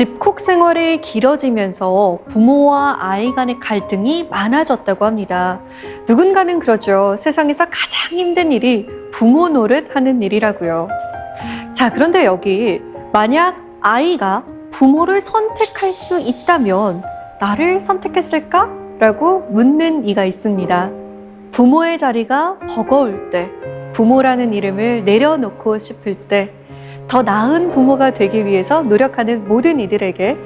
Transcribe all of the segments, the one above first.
집콕 생활이 길어지면서 부모와 아이 간의 갈등이 많아졌다고 합니다. 누군가는 그러죠. 세상에서 가장 힘든 일이 부모 노릇하는 일이라고요. 자, 그런데 여기 만약 아이가 부모를 선택할 수 있다면 나를 선택했을까? 라고 묻는 이가 있습니다. 부모의 자리가 버거울 때, 부모라는 이름을 내려놓고 싶을 때, 더 나은 부모가 되기 위해서 노력하는 모든 이들에게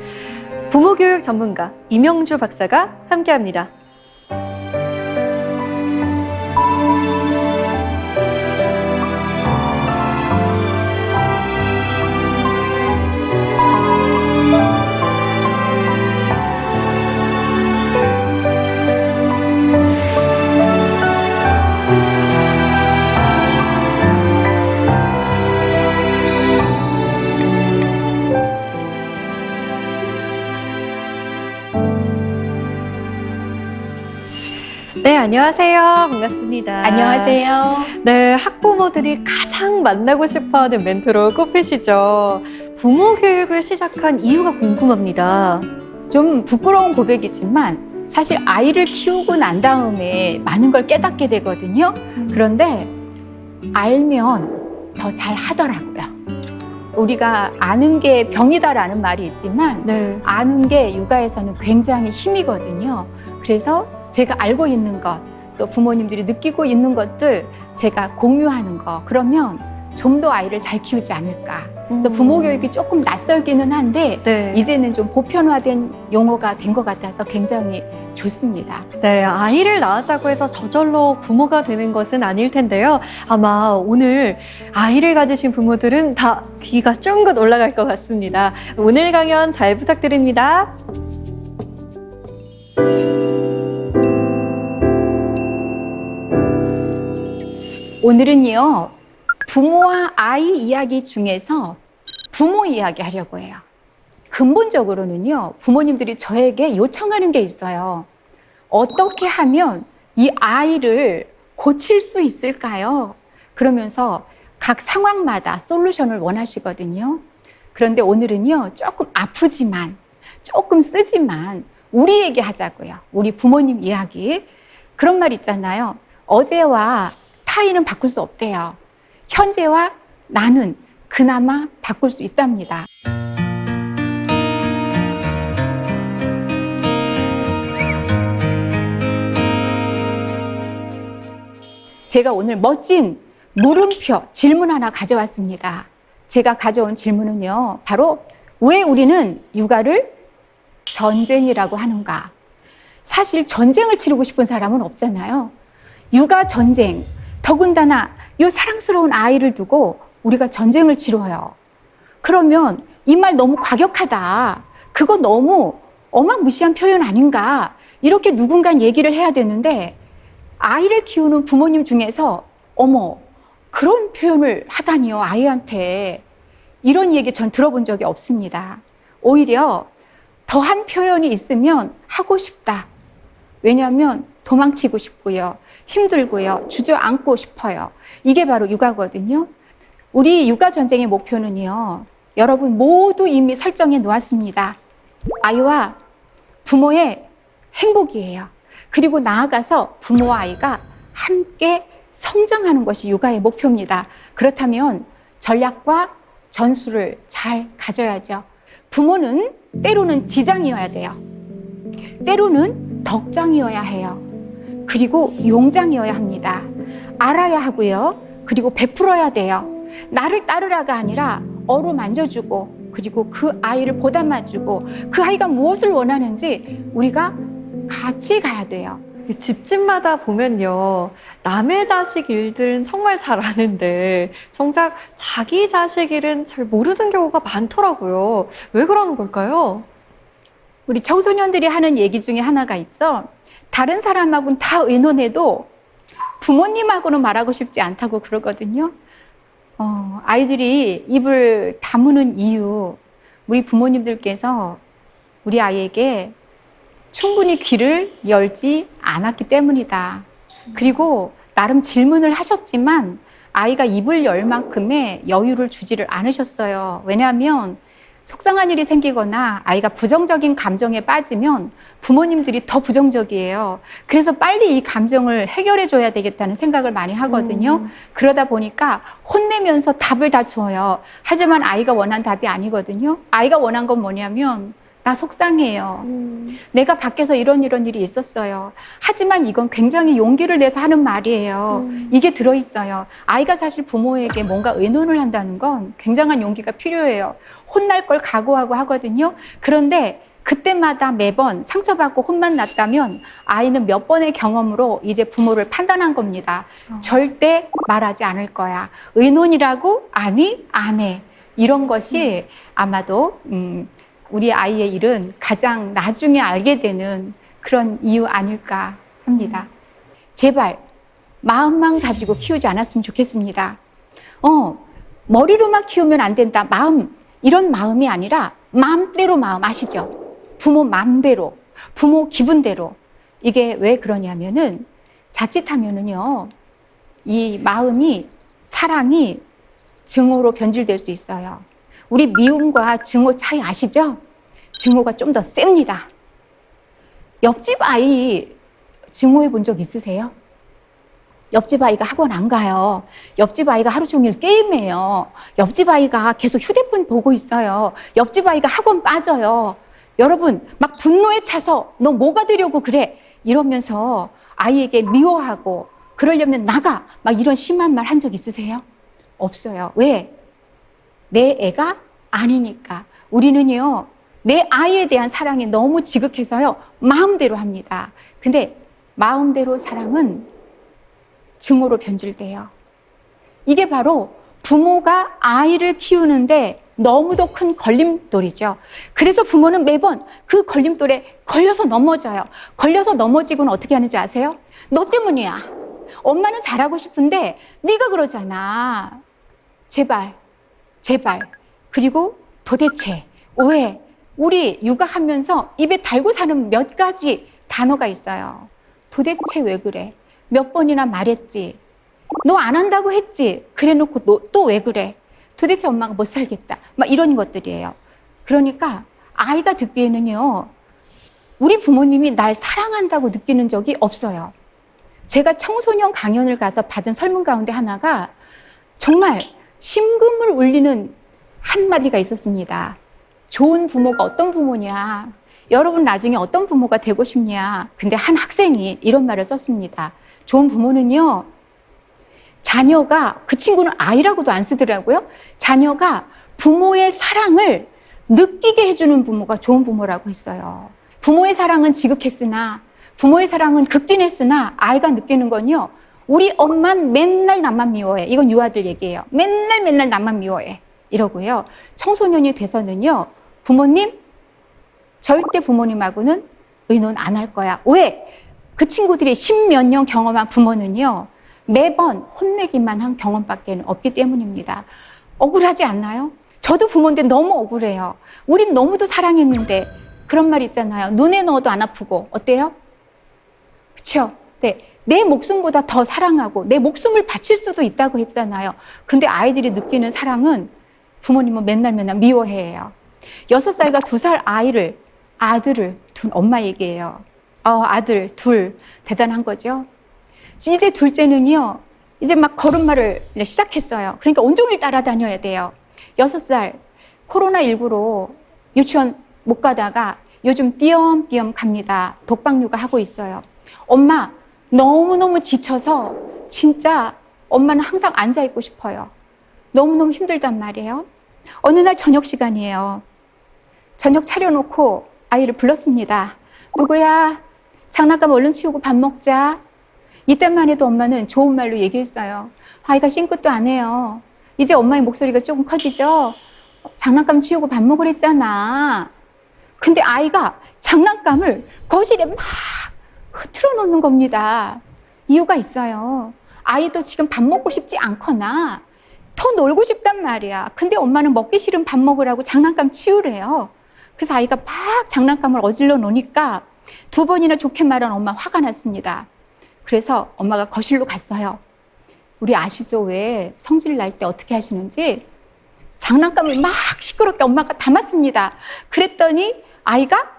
부모교육 전문가 이명주 박사가 함께합니다. 네, 안녕하세요. 반갑습니다. 안녕하세요. 네, 학부모들이 가장 만나고 싶어하는 멘토로 꼽히시죠. 부모 교육을 시작한 이유가 궁금합니다. 좀 부끄러운 고백이지만 사실 아이를 키우고 난 다음에 많은 걸 깨닫게 되거든요. 그런데 알면 더 잘 하더라고요. 우리가 아는 게 병이다라는 말이 있지만 네. 아는 게 육아에서는 굉장히 힘이거든요. 그래서 제가 알고 있는 것, 또 부모님들이 느끼고 있는 것들 제가 공유하는 거, 그러면 좀 더 아이를 잘 키우지 않을까. 그래서 부모 교육이 조금 낯설기는 한데 네. 이제는 좀 보편화된 용어가 된 것 같아서 굉장히 좋습니다. 네, 아이를 낳았다고 해서 저절로 부모가 되는 것은 아닐 텐데요. 아마 오늘 아이를 가지신 부모들은 다 귀가 쫑긋 올라갈 것 같습니다. 오늘 강연 잘 부탁드립니다. 오늘은요, 부모와 아이 이야기 중에서 부모 이야기 하려고 해요. 근본적으로는요, 부모님들이 저에게 요청하는 게 있어요. 어떻게 하면 이 아이를 고칠 수 있을까요? 그러면서 각 상황마다 솔루션을 원하시거든요. 그런데 오늘은요, 조금 아프지만, 조금 쓰지만, 우리 얘기 하자고요. 우리 부모님 이야기. 그런 말 있잖아요. 어제와 타인은 바꿀 수 없대요. 현재와 나는 그나마 바꿀 수 있답니다. 제가 오늘 멋진 물음표 질문 하나 가져왔습니다. 제가 가져온 질문은요, 바로 왜 우리는 육아를 전쟁이라고 하는가? 사실 전쟁을 치르고 싶은 사람은 없잖아요. 육아 전쟁, 더군다나 이 사랑스러운 아이를 두고 우리가 전쟁을 치러요. 그러면 이 말 너무 과격하다. 그거 너무 어마무시한 표현 아닌가? 이렇게 누군가 얘기를 해야 되는데 아이를 키우는 부모님 중에서 어머, 그런 표현을 하다니요, 아이한테. 이런 얘기 전 들어본 적이 없습니다. 오히려 더한 표현이 있으면 하고 싶다. 왜냐하면 도망치고 싶고요. 힘들고요. 주저앉고 싶어요. 이게 바로 육아거든요. 우리 육아 전쟁의 목표는요, 여러분 모두 이미 설정해 놓았습니다. 아이와 부모의 행복이에요. 그리고 나아가서 부모와 아이가 함께 성장하는 것이 육아의 목표입니다. 그렇다면 전략과 전술을 잘 가져야죠. 부모는 때로는 지장이어야 돼요. 때로는 덕장이어야 해요. 그리고 용장이어야 합니다. 알아야 하고요. 그리고 베풀어야 돼요. 나를 따르라가 아니라 어루만져주고, 그리고 그 아이를 보담아주고, 그 아이가 무엇을 원하는지 우리가 같이 가야 돼요. 집집마다 보면요, 남의 자식 일들은 정말 잘 아는데 정작 자기 자식 일은 잘 모르는 경우가 많더라고요. 왜 그러는 걸까요? 우리 청소년들이 하는 얘기 중에 하나가 있죠. 다른 사람하고는 다 의논해도 부모님하고는 말하고 싶지 않다고 그러거든요. 아이들이 입을 다무는 이유, 우리 부모님들께서 우리 아이에게 충분히 귀를 열지 않았기 때문이다. 그리고 나름 질문을 하셨지만 아이가 입을 열 만큼의 여유를 주지를 않으셨어요. 왜냐하면 속상한 일이 생기거나 아이가 부정적인 감정에 빠지면 부모님들이 더 부정적이에요. 그래서 빨리 이 감정을 해결해 줘야 되겠다는 생각을 많이 하거든요. 그러다 보니까 혼내면서 답을 다 줘요. 하지만 아이가 원한 답이 아니거든요. 아이가 원한 건 뭐냐면 나 속상해요. 내가 밖에서 이런 일이 있었어요. 하지만 이건 굉장히 용기를 내서 하는 말이에요. 이게 들어있어요. 아이가 사실 부모에게 뭔가 의논을 한다는 건 굉장한 용기가 필요해요. 혼날 걸 각오하고 하거든요. 그런데 그때마다 매번 상처받고 혼만 났다면 아이는 몇 번의 경험으로 이제 부모를 판단한 겁니다. 절대 말하지 않을 거야. 의논이라고? 아니, 안 해. 이런 것이 아마도 우리 아이의 일은 가장 나중에 알게 되는 그런 이유 아닐까 합니다. 제발 마음만 가지고 키우지 않았으면 좋겠습니다. 머리로만 키우면 안 된다. 마음, 이런 마음이 아니라 마음대로 마음 아시죠? 부모 마음대로, 부모 기분대로. 이게 왜 그러냐면은 자칫하면은요, 이 마음이, 사랑이 증오로 변질될 수 있어요. 우리 미움과 증오 차이 아시죠? 증오가 좀 더 셉니다. 옆집 아이 증오해 본 적 있으세요? 옆집 아이가 학원 안 가요. 옆집 아이가 하루 종일 게임해요. 옆집 아이가 계속 휴대폰 보고 있어요. 옆집 아이가 학원 빠져요. 여러분, 막 분노에 차서 너 뭐가 되려고 그래? 이러면서 아이에게 미워하고 그러려면 나가! 막 이런 심한 말 한 적 있으세요? 없어요. 왜? 내 애가 아니니까. 우리는요, 내 아이에 대한 사랑이 너무 지극해서요, 마음대로 합니다. 근데 마음대로 사랑은 증오로 변질돼요. 이게 바로 부모가 아이를 키우는데 너무도 큰 걸림돌이죠. 그래서 부모는 매번 그 걸림돌에 걸려서 넘어져요. 걸려서 넘어지고는 어떻게 하는지 아세요? 너 때문이야. 엄마는 잘하고 싶은데 네가 그러잖아. 제발. 그리고 도대체 왜? 우리 육아하면서 입에 달고 사는 몇 가지 단어가 있어요. 도대체 왜 그래? 몇 번이나 말했지. 너 안 한다고 했지. 그래놓고 너 또 왜 그래? 도대체 엄마가 못 살겠다. 막 이런 것들이에요. 그러니까 아이가 듣기에는요, 우리 부모님이 날 사랑한다고 느끼는 적이 없어요. 제가 청소년 강연을 가서 받은 설문 가운데 하나가 정말 심금을 울리는 한마디가 있었습니다. 좋은 부모가 어떤 부모냐? 여러분 나중에 어떤 부모가 되고 싶냐? 근데 한 학생이 이런 말을 썼습니다. 좋은 부모는요, 자녀가, 그 친구는 아이라고도 안 쓰더라고요. 자녀가 부모의 사랑을 느끼게 해주는 부모가 좋은 부모라고 했어요. 부모의 사랑은 지극했으나, 부모의 사랑은 극진했으나 아이가 느끼는 건요, 우리 엄만 맨날 나만 미워해. 이건 유아들 얘기예요. 맨날 나만 미워해. 이러고요. 청소년이 돼서는요, 부모님, 절대 부모님하고는 의논 안 할 거야. 왜? 그 친구들이 십몇 년 경험한 부모는요, 매번 혼내기만 한 경험밖에 없기 때문입니다. 억울하지 않나요? 저도 부모인데 너무 억울해요. 우린 너무도 사랑했는데 그런 말 있잖아요. 눈에 넣어도 안 아프고. 어때요? 그렇죠? 네. 내 목숨보다 더 사랑하고 내 목숨을 바칠 수도 있다고 했잖아요. 근데 아이들이 느끼는 사랑은 부모님은 맨날 미워해요. 6살과 2살 아들을 둔 엄마 얘기예요. 아들 둘 대단한 거죠. 이제 둘째는요, 이제 막 걸음마를 시작했어요. 그러니까 온종일 따라다녀야 돼요. 6살 코로나19로 유치원 못 가다가 요즘 띄엄띄엄 갑니다. 독박 육아 하고 있어요. 엄마 너무너무 지쳐서 진짜 엄마는 항상 앉아있고 싶어요. 너무너무 힘들단 말이에요. 어느 날 저녁 시간이에요. 저녁 차려놓고 아이를 불렀습니다. 누구야? 장난감 얼른 치우고 밥 먹자. 이때만 해도 엄마는 좋은 말로 얘기했어요. 아이가 싱긋도 안 해요. 이제 엄마의 목소리가 조금 커지죠? 장난감 치우고 밥 먹으랬잖아. 근데 아이가 장난감을 거실에 막 흐트러 놓는 겁니다. 이유가 있어요. 아이도 지금 밥 먹고 싶지 않거나 더 놀고 싶단 말이야. 근데 엄마는 먹기 싫은 밥 먹으라고 장난감 치우래요. 그래서 아이가 막 장난감을 어질러 놓으니까 2번이나 좋게 말한 엄마 화가 났습니다. 그래서 엄마가 거실로 갔어요. 우리 아시죠? 왜 성질 날 때 어떻게 하시는지? 장난감을 막 시끄럽게 엄마가 담았습니다. 그랬더니 아이가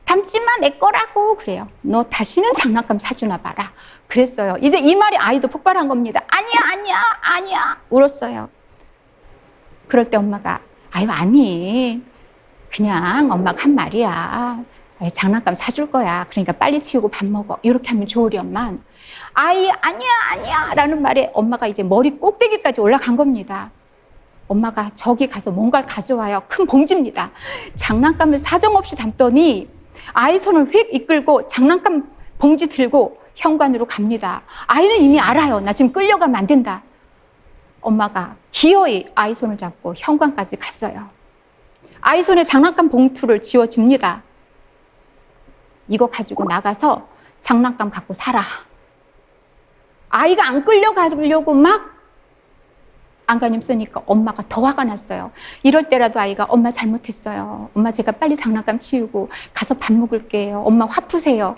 담지 마, 내 거라고 그래요. 너 다시는 장난감 사주나 봐라. 그랬어요. 이제 이 말이 아이도 폭발한 겁니다. 아니야, 아니야, 아니야. 울었어요. 그럴 때 엄마가 아유, 아니. 그냥 엄마가 한 말이야. 장난감 사줄 거야. 그러니까 빨리 치우고 밥 먹어. 이렇게 하면 좋으련만. 아이, 아니야, 아니야. 라는 말에 엄마가 이제 머리 꼭대기까지 올라간 겁니다. 엄마가 저기 가서 뭔가를 가져와요. 큰 봉지입니다. 장난감을 사정없이 담더니 아이 손을 휙 이끌고 장난감 봉지 들고 현관으로 갑니다. 아이는 이미 알아요. 나 지금 끌려가면 안 된다. 엄마가 기어이 아이 손을 잡고 현관까지 갔어요. 아이 손에 장난감 봉투를 쥐어줍니다. 이거 가지고 나가서 장난감 갖고 살아. 아이가 안 끌려가려고 막 안간힘 쓰니까 엄마가 더 화가 났어요. 이럴 때라도 아이가 엄마 잘못했어요. 엄마 제가 빨리 장난감 치우고 가서 밥 먹을게요. 엄마 화 푸세요.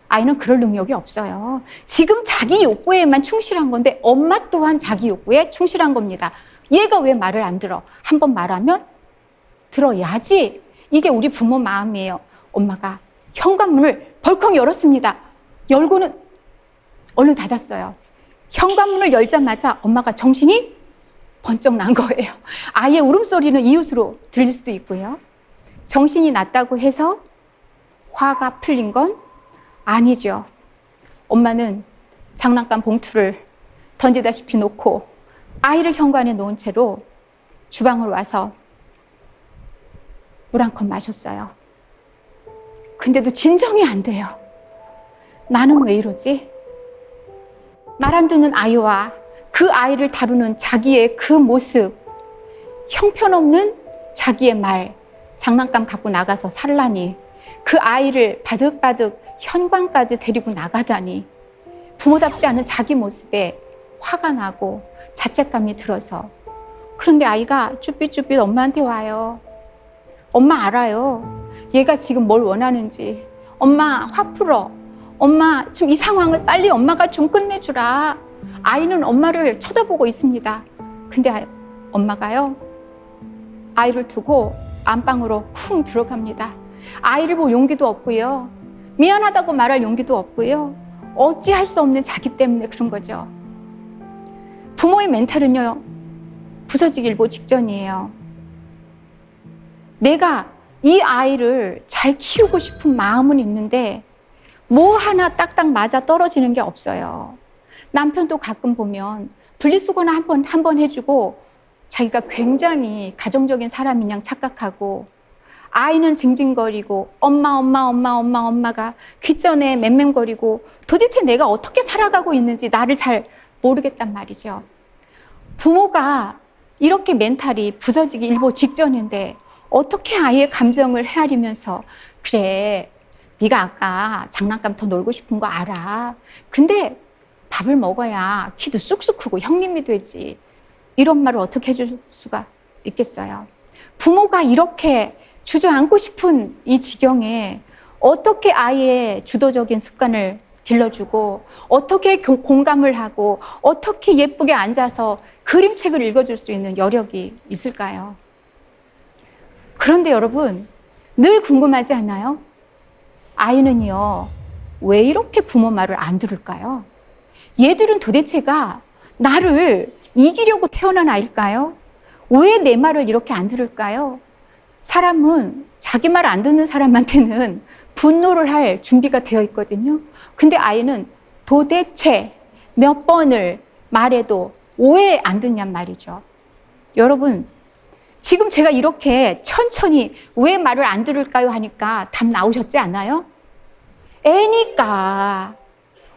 아이는 그럴 능력이 없어요. 지금 자기 욕구에만 충실한 건데 엄마 또한 자기 욕구에 충실한 겁니다. 얘가 왜 말을 안 들어? 한번 말하면 들어야지. 이게 우리 부모 마음이에요. 엄마가 현관문을 벌컥 열었습니다. 열고는 얼른 닫았어요. 현관문을 열자마자 엄마가 정신이 번쩍 난 거예요. 아이의 울음소리는 이웃으로 들릴 수도 있고요. 정신이 났다고 해서 화가 풀린 건 아니죠. 엄마는 장난감 봉투를 던지다시피 놓고 아이를 현관에 놓은 채로 주방으로 와서 물 한 컵 마셨어요. 근데도 진정이 안 돼요. 나는 왜 이러지? 말 안 듣는 아이와 그 아이를 다루는 자기의 그 모습, 형편없는 자기의 말, 장난감 갖고 나가서 살라니, 그 아이를 바득바득 현관까지 데리고 나가다니, 부모답지 않은 자기 모습에 화가 나고 자책감이 들어서. 그런데 아이가 쭈삣쭈삣 엄마한테 와요. 엄마 알아요. 얘가 지금 뭘 원하는지. 엄마 화 풀어. 엄마 지금 이 상황을 빨리 엄마가 좀 끝내주라. 아이는 엄마를 쳐다보고 있습니다. 근데 엄마가요, 아이를 두고 안방으로 쿵 들어갑니다. 아이를 볼 용기도 없고요. 미안하다고 말할 용기도 없고요. 어찌할 수 없는 자기 때문에 그런 거죠. 부모의 멘탈은요, 부서지기 일보 직전이에요. 내가 이 아이를 잘 키우고 싶은 마음은 있는데 뭐 하나 딱딱 맞아 떨어지는 게 없어요. 남편도 가끔 보면 분리수거나 한 번 해주고 자기가 굉장히 가정적인 사람인 양 착각하고, 아이는 징징거리고 엄마가 귓전에 맴맴거리고 도대체 내가 어떻게 살아가고 있는지 나를 잘 모르겠단 말이죠. 부모가 이렇게 멘탈이 부서지기 일보 직전인데 어떻게 아이의 감정을 헤아리면서, 그래, 네가 아까 장난감 더 놀고 싶은 거 알아. 근데 밥을 먹어야 키도 쑥쑥 크고 형님이 되지. 이런 말을 어떻게 해줄 수가 있겠어요. 부모가 이렇게 주저앉고 싶은 이 지경에 어떻게 아이의 주도적인 습관을 길러주고, 어떻게 공감을 하고, 어떻게 예쁘게 앉아서 그림책을 읽어줄 수 있는 여력이 있을까요? 그런데 여러분, 늘 궁금하지 않아요? 아이는요, 왜 이렇게 부모 말을 안 들을까요? 얘들은 도대체가 나를 이기려고 태어난 아이일까요? 왜 내 말을 이렇게 안 들을까요? 사람은 자기 말 안 듣는 사람한테는 분노를 할 준비가 되어 있거든요. 근데 아이는 도대체 몇 번을 말해도 왜 안 듣냔 말이죠. 여러분, 지금 제가 이렇게 천천히 왜 말을 안 들을까요 하니까 답 나오셨지 않아요? 애니까,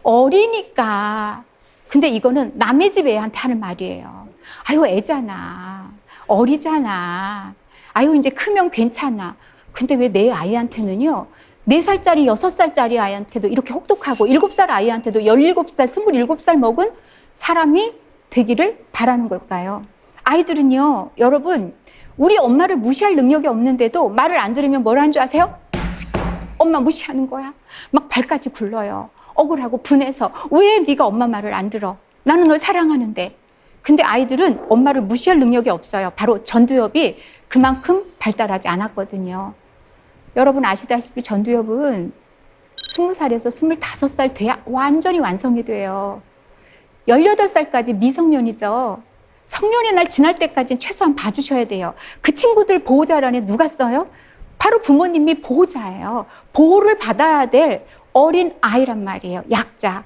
어리니까. 근데 이거는 남의 집 애한테 하는 말이에요. 아유, 애잖아. 어리잖아. 아유, 이제 크면 괜찮아. 근데 왜 내 아이한테는요, 4살짜리, 6살짜리 아이한테도 이렇게 혹독하고 7살 아이한테도 17살, 27살 먹은 사람이 되기를 바라는 걸까요? 아이들은요, 여러분, 우리 엄마를 무시할 능력이 없는데도 말을 안 들으면 뭐라는 줄 아세요? 엄마 무시하는 거야. 막 발까지 굴러요. 억울하고 분해서 왜 네가 엄마 말을 안 들어? 나는 널 사랑하는데. 근데 아이들은 엄마를 무시할 능력이 없어요. 바로 전두엽이 그만큼 발달하지 않았거든요. 여러분 아시다시피 전두엽은 20살에서 25살 돼야 완전히 완성이 돼요. 18살까지 미성년이죠. 성년의 날 지날 때까지는 최소한 봐주셔야 돼요. 그 친구들 보호자란에 누가 써요? 바로 부모님이 보호자예요. 보호를 받아야 될 어린 아이란 말이에요. 약자.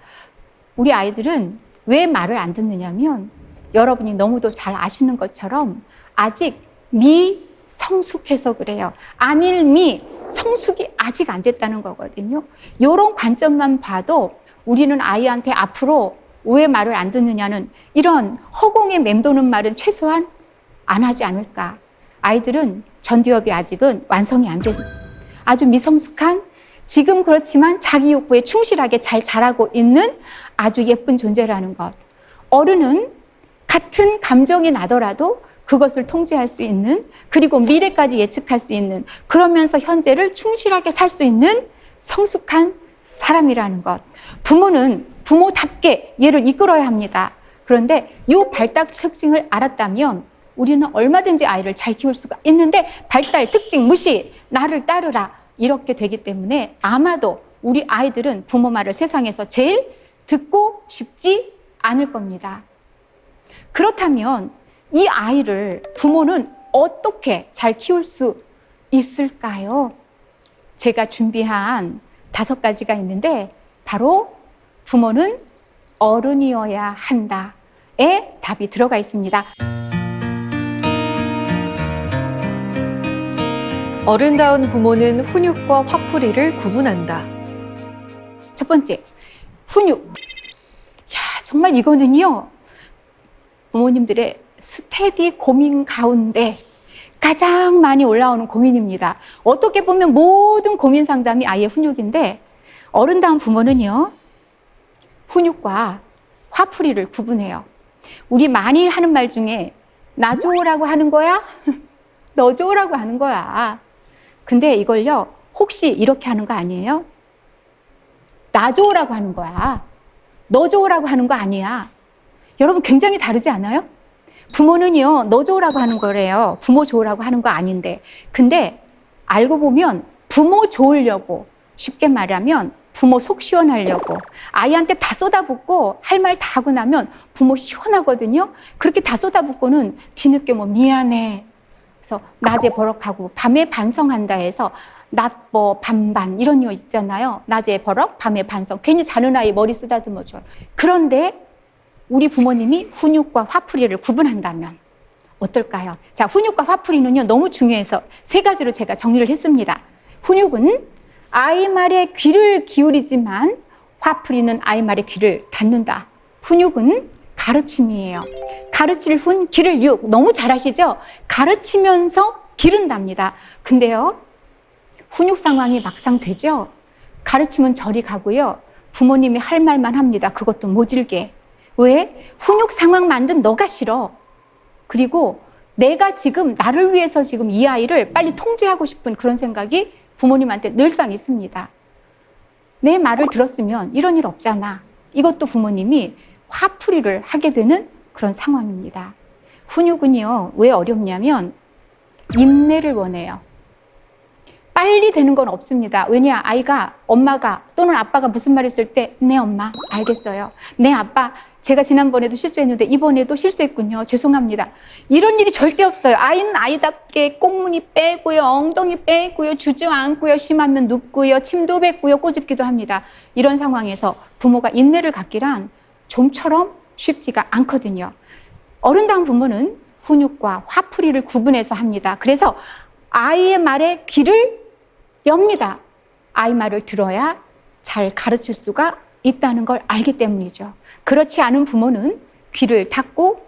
우리 아이들은 왜 말을 안 듣느냐면 여러분이 너무도 잘 아시는 것처럼 아직 미성숙해서 그래요. 아닐미, 성숙이 아직 안 됐다는 거거든요. 이런 관점만 봐도 우리는 아이한테 앞으로 왜 말을 안 듣느냐는 이런 허공에 맴도는 말은 최소한 안 하지 않을까. 아이들은 전두엽이 아직은 완성이 안 된 아주 미성숙한, 지금 그렇지만 자기 욕구에 충실하게 잘 자라고 있는 아주 예쁜 존재라는 것. 어른은 같은 감정이 나더라도 그것을 통제할 수 있는, 그리고 미래까지 예측할 수 있는, 그러면서 현재를 충실하게 살 수 있는 성숙한 사람이라는 것. 부모는 부모답게 얘를 이끌어야 합니다. 그런데 이 발달 특징을 알았다면 우리는 얼마든지 아이를 잘 키울 수가 있는데 발달 특징 무시, 나를 따르라 이렇게 되기 때문에 아마도 우리 아이들은 부모 말을 세상에서 제일 듣고 싶지 않을 겁니다. 그렇다면 이 아이를 부모는 어떻게 잘 키울 수 있을까요? 제가 준비한 5가지가 있는데 바로 부모는 어른이어야 한다에 답이 들어가 있습니다. 어른다운 부모는 훈육과 화풀이를 구분한다. 첫 번째, 훈육. 정말 이거는요, 부모님들의 스테디 고민 가운데 가장 많이 올라오는 고민입니다. 어떻게 보면 모든 고민 상담이 아이의 훈육인데, 어른다운 부모는요, 훈육과 화풀이를 구분해요. 우리 많이 하는 말 중에 나 줘라고 하는 거야? 너 줘라고 하는 거야. 근데 이걸요, 혹시 이렇게 하는 거 아니에요? 나 줘라고 하는 거야. 너 줘라고 하는 거 아니야. 여러분 굉장히 다르지 않아요? 부모는요, 너 줘라고 하는 거래요. 부모 줘라고 하는 거 아닌데. 근데 알고 보면 부모 좋으려고, 쉽게 말하면 부모 속 시원하려고 아이한테 다 쏟아붓고 할 말 다 하고 나면 부모 시원하거든요. 그렇게 다 쏟아붓고는 뒤늦게 뭐 미안해. 그래서 낮에 버럭하고 밤에 반성한다 해서 낮버 반반 이런 거 있잖아요. 낮에 버럭, 밤에 반성. 괜히 자는 아이 머리 쓰다듬어 줘요. 그런데 우리 부모님이 훈육과 화풀이를 구분한다면 어떨까요? 자, 훈육과 화풀이는요, 너무 중요해서 3가지로 제가 정리를 했습니다. 훈육은 아이 말에 귀를 기울이지만 화풀이는 아이 말에 귀를 닫는다. 훈육은 가르침이에요. 가르칠 훈, 기를 육. 너무 잘 아시죠? 가르치면서 기른답니다. 근데요, 훈육 상황이 막상 되죠? 가르치면 저리 가고요. 부모님이 할 말만 합니다. 그것도 모질게. 왜? 훈육 상황 만든 너가 싫어. 그리고 내가 지금 나를 위해서 지금 이 아이를 빨리 통제하고 싶은 그런 생각이 부모님한테 늘상 있습니다. 내 말을 들었으면 이런 일 없잖아. 이것도 부모님이 화풀이를 하게 되는 그런 상황입니다. 훈육은요, 왜 어렵냐면 인내를 원해요. 빨리 되는 건 없습니다. 왜냐? 아이가, 엄마가 또는 아빠가 무슨 말 했을 때, 네 엄마 알겠어요. 네 아빠, 제가 지난번에도 실수했는데 이번에도 실수했군요. 죄송합니다. 이런 일이 절대 없어요. 아이는 아이답게 꽁무니 빼고요, 엉덩이 빼고요, 주저앉고요, 심하면 눕고요, 침도 뱉고요, 꼬집기도 합니다. 이런 상황에서 부모가 인내를 갖기란 좀처럼 쉽지가 않거든요. 어른다운 부모는 훈육과 화풀이를 구분해서 합니다. 그래서 아이의 말에 귀를 엽니다. 아이 말을 들어야 잘 가르칠 수가 있다는 걸 알기 때문이죠. 그렇지 않은 부모는 귀를 닫고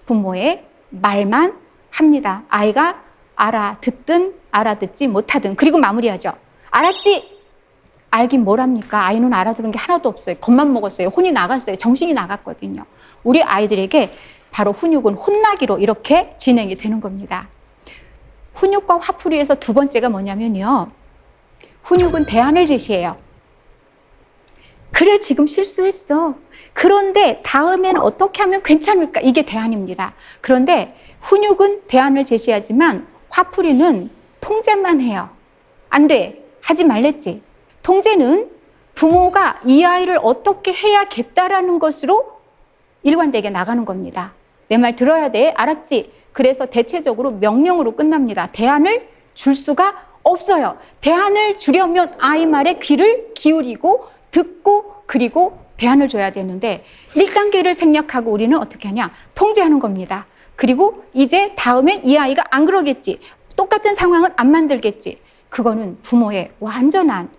부모의 말만 합니다. 아이가 알아듣든 알아듣지 못하든. 그리고 마무리하죠. 알았지? 알긴 뭘 합니까? 아이는 알아들은 게 하나도 없어요. 겁만 먹었어요. 혼이 나갔어요. 정신이 나갔거든요. 우리 아이들에게 바로 훈육은 혼나기로 이렇게 진행이 되는 겁니다. 훈육과 화풀이에서 2번째가 뭐냐면요, 훈육은 대안을 제시해요. 그래, 지금 실수했어. 그런데 다음에는 어떻게 하면 괜찮을까? 이게 대안입니다. 그런데 훈육은 대안을 제시하지만 화풀이는 통제만 해요. 안 돼. 하지 말랬지. 통제는 부모가 이 아이를 어떻게 해야겠다라는 것으로 일관되게 나가는 겁니다. 내 말 들어야 돼. 알았지? 그래서 대체적으로 명령으로 끝납니다. 대안을 줄 수가 없어요. 대안을 주려면 아이 말에 귀를 기울이고 듣고 그리고 대안을 줘야 되는데 1단계를 생략하고 우리는 어떻게 하냐? 통제하는 겁니다. 그리고 이제 다음엔 이 아이가 안 그러겠지. 똑같은 상황을 안 만들겠지. 그거는 부모의 완전한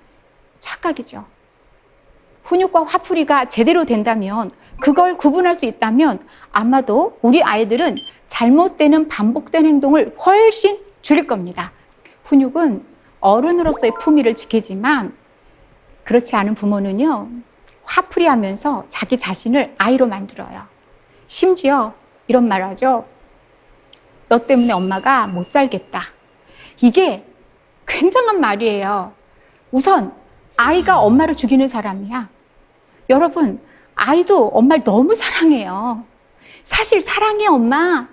착각이죠. 훈육과 화풀이가 제대로 된다면, 그걸 구분할 수 있다면 아마도 우리 아이들은 잘못되는 반복된 행동을 훨씬 줄일 겁니다. 훈육은 어른으로서의 품위를 지키지만 그렇지 않은 부모는요, 화풀이하면서 자기 자신을 아이로 만들어요. 심지어 이런 말 하죠. 너 때문에 엄마가 못 살겠다. 이게 굉장한 말이에요. 우선 아이가 엄마를 죽이는 사람이야. 여러분, 아이도 엄마를 너무 사랑해요. 사실 사랑해 엄마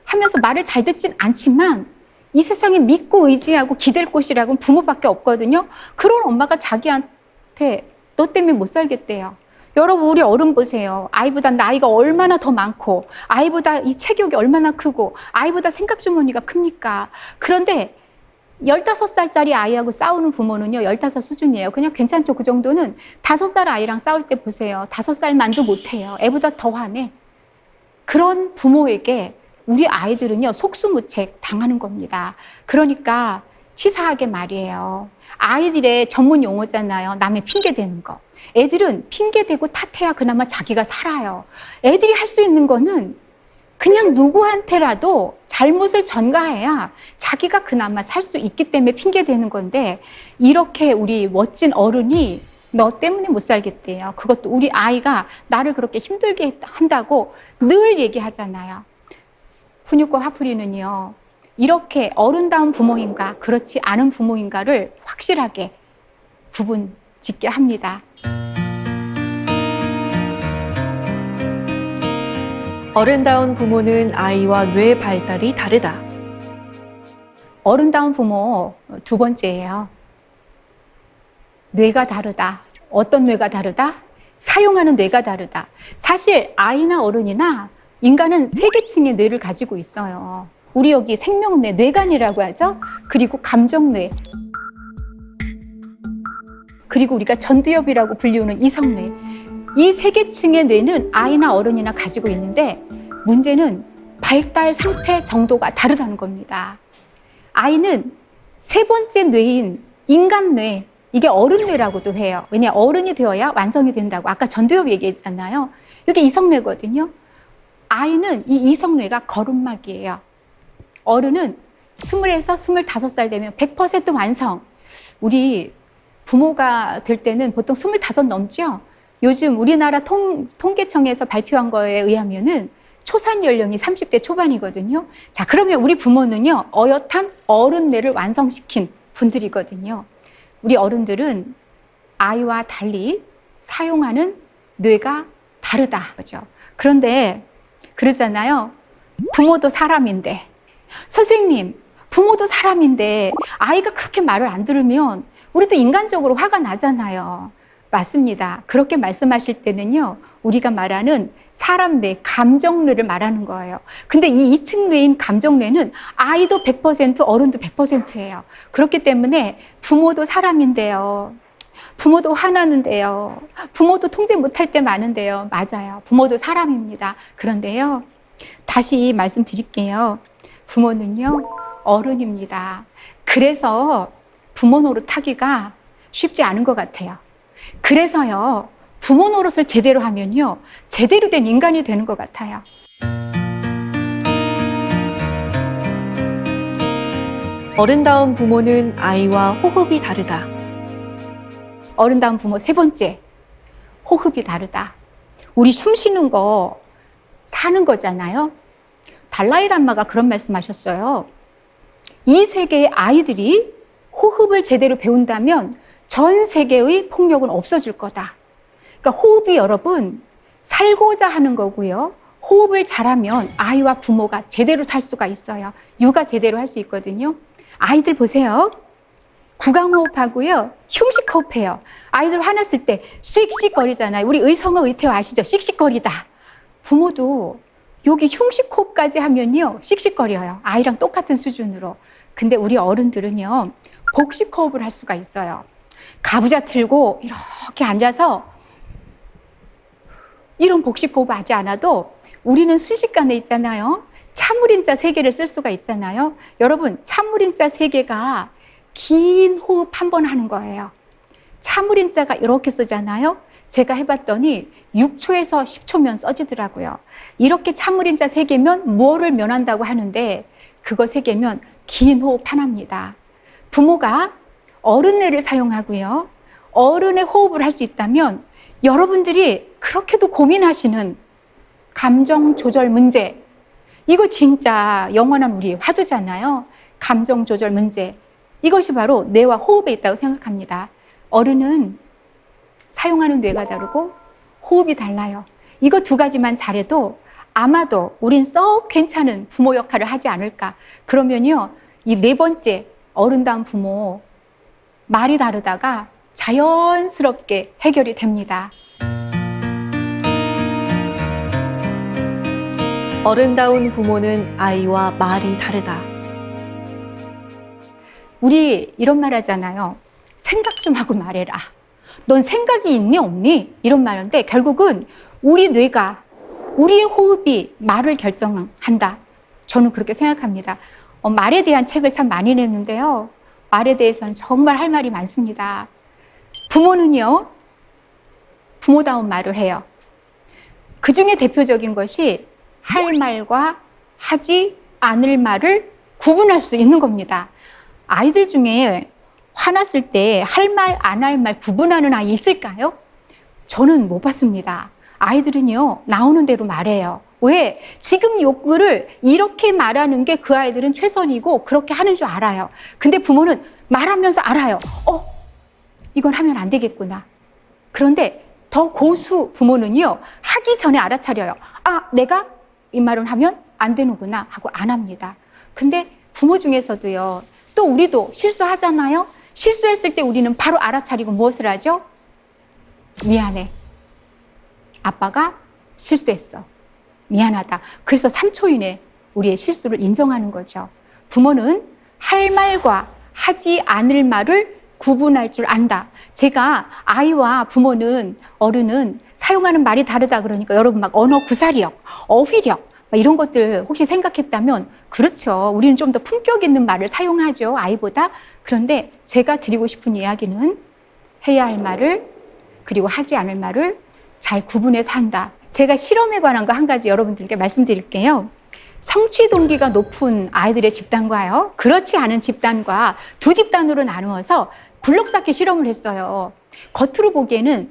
하면서 말을 잘 듣진 않지만 이 세상에 믿고 의지하고 기댈 곳이라고는 부모밖에 없거든요. 그런 엄마가 자기한테 너 때문에 못 살겠대요. 여러분, 우리 어른 보세요. 아이보다 나이가 얼마나 더 많고 아이보다 이 체격이 얼마나 크고 아이보다 생각 주머니가 큽니까? 그런데 15살짜리 아이하고 싸우는 부모는요, 15 수준이에요. 그냥 괜찮죠. 그 정도는 5살 아이랑 싸울 때 보세요. 5살만도 못해요. 애보다 더 화내. 그런 부모에게 우리 아이들은요, 속수무책 당하는 겁니다. 그러니까 치사하게 말이에요. 아이들의 전문 용어잖아요. 남의 핑계 대는 거. 애들은 핑계 대고 탓해야 그나마 자기가 살아요. 애들이 할 수 있는 거는 그냥 누구한테라도 잘못을 전가해야 자기가 그나마 살 수 있기 때문에 핑계 대는 건데, 이렇게 우리 멋진 어른이 너 때문에 못 살겠대요. 그것도 우리 아이가 나를 그렇게 힘들게 한다고 늘 얘기하잖아요. 훈육과 화풀이는요, 이렇게 어른다운 부모인가 그렇지 않은 부모인가를 확실하게 구분 짓게 합니다. 어른다운 부모는 아이와 뇌 발달이 다르다. 어른다운 부모 두 번째예요. 뇌가 다르다. 어떤 뇌가 다르다? 사용하는 뇌가 다르다. 사실 아이나 어른이나 인간은 세 계층의 뇌를 가지고 있어요. 우리 여기 생명뇌, 뇌간이라고 하죠. 그리고 감정뇌, 그리고 우리가 전두엽이라고 불리우는 이성뇌. 이 세 계층의 뇌는 아이나 어른이나 가지고 있는데 문제는 발달 상태 정도가 다르다는 겁니다. 아이는 세 번째 뇌인 인간뇌, 이게 어른뇌라고도 해요. 왜냐, 어른이 되어야 완성이 된다고. 아까 전두엽 얘기했잖아요. 이게 이성뇌거든요. 아이는 이 이성뇌가 거름막이에요. 어른은 20에서 25살 되면 100% 완성. 우리 부모가 될 때는 보통 25 넘죠? 요즘 우리나라 통계청에서 발표한 거에 의하면은 초산 연령이 30대 초반이거든요. 자, 그러면 우리 부모는요, 어엿한 어른뇌를 완성시킨 분들이거든요. 우리 어른들은 아이와 달리 사용하는 뇌가 다르다. 그죠? 그런데 그러잖아요. 부모도 사람인데, 선생님, 부모도 사람인데 아이가 그렇게 말을 안 들으면 우리도 인간적으로 화가 나잖아요. 맞습니다. 그렇게 말씀하실 때는요, 우리가 말하는 사람 뇌, 감정뇌를 말하는 거예요. 근데 이 2층 뇌인 감정뇌는 아이도 100%, 어른도 100%예요. 그렇기 때문에 부모도 사람인데요. 부모도 화나는데요. 부모도 통제 못할 때 많은데요. 맞아요. 부모도 사람입니다. 그런데요, 다시 말씀드릴게요. 부모는요, 어른입니다. 그래서 부모 노릇하기가 쉽지 않은 것 같아요. 그래서요, 부모 노릇을 제대로 하면요, 제대로 된 인간이 되는 것 같아요. 어른다운 부모는 아이와 호흡이 다르다. 어른다운 부모 세 번째, 호흡이 다르다. 우리 숨 쉬는 거 사는 거잖아요. 달라이라마가 그런 말씀하셨어요. 이 세계의 아이들이 호흡을 제대로 배운다면 전 세계의 폭력은 없어질 거다. 그러니까 호흡이 여러분 살고자 하는 거고요. 호흡을 잘하면 아이와 부모가 제대로 살 수가 있어요. 육아 제대로 할 수 있거든요. 아이들 보세요. 구강호흡하고요. 흉식호흡해요. 아이들 화났을 때 씩씩거리잖아요. 우리 의성어 의태어 아시죠? 씩씩거리다. 부모도 여기 흉식호흡까지 하면요. 씩씩거려요. 아이랑 똑같은 수준으로. 근데 우리 어른들은요. 복식호흡을 할 수가 있어요. 가부좌 틀고 이렇게 앉아서 이런 복식호흡 하지 않아도 우리는 순식간에 있잖아요. 참을인자 3개를 쓸 수가 있잖아요. 여러분, 참을인자 3개가 긴 호흡 한 번 하는 거예요. 참을인자가 이렇게 쓰잖아요. 제가 해봤더니 6초에서 10초면 써지더라고요. 이렇게 참을인자 3개면 뭐를 면한다고 하는데 그거 3개면 긴 호흡 하나입니다. 부모가 어른뇌를 사용하고요. 어른의 호흡을 할 수 있다면 여러분들이 그렇게도 고민하시는 감정 조절 문제, 이거 진짜 영원한 우리의 화두잖아요. 감정 조절 문제. 이것이 바로 뇌와 호흡에 있다고 생각합니다. 어른은 사용하는 뇌가 다르고 호흡이 달라요. 이거 2가지만 잘해도 아마도 우린 썩 괜찮은 부모 역할을 하지 않을까. 그러면요, 이 4번째 어른다운 부모, 말이 다르다가 자연스럽게 해결이 됩니다. 어른다운 부모는 아이와 말이 다르다. 우리 이런 말 하잖아요. 생각 좀 하고 말해라. 넌 생각이 있니 없니? 이런 말인데 결국은 우리 뇌가, 우리의 호흡이 말을 결정한다. 저는 그렇게 생각합니다. 말에 대한 책을 참 많이 냈는데요. 말에 대해서는 정말 할 말이 많습니다. 부모는요, 부모다운 말을 해요. 그 중에 대표적인 것이 할 말과 하지 않을 말을 구분할 수 있는 겁니다. 아이들 중에 화났을 때 할 말, 안 할 말 구분하는 아이 있을까요? 저는 못 봤습니다. 아이들은요, 나오는 대로 말해요. 왜? 지금 욕구를 이렇게 말하는 게 그 아이들은 최선이고 그렇게 하는 줄 알아요. 근데 부모는 말하면서 알아요. 이건 하면 안 되겠구나. 그런데 더 고수 부모는요, 하기 전에 알아차려요. 내가 이 말을 하면 안 되는구나 하고 안 합니다. 근데 부모 중에서도요, 또 우리도 실수하잖아요. 실수했을 때 우리는 바로 알아차리고 무엇을 하죠? 미안해. 아빠가 실수했어. 미안하다. 그래서 3초 이내 우리의 실수를 인정하는 거죠. 부모는 할 말과 하지 않을 말을 구분할 줄 안다. 제가 아이와 부모는, 어른은 사용하는 말이 다르다 그러니까 여러분 막 언어 구사력, 어휘력 이런 것들 혹시 생각했다면 그렇죠. 우리는 좀 더 품격 있는 말을 사용하죠. 아이보다. 그런데 제가 드리고 싶은 이야기는 해야 할 말을 그리고 하지 않을 말을 잘 구분해서 한다. 제가 실험에 관한 거 한 가지 여러분들께 말씀드릴게요. 성취 동기가 높은 아이들의 집단과요, 그렇지 않은 집단과 2집단으로 나누어서 블록 쌓기 실험을 했어요. 겉으로 보기에는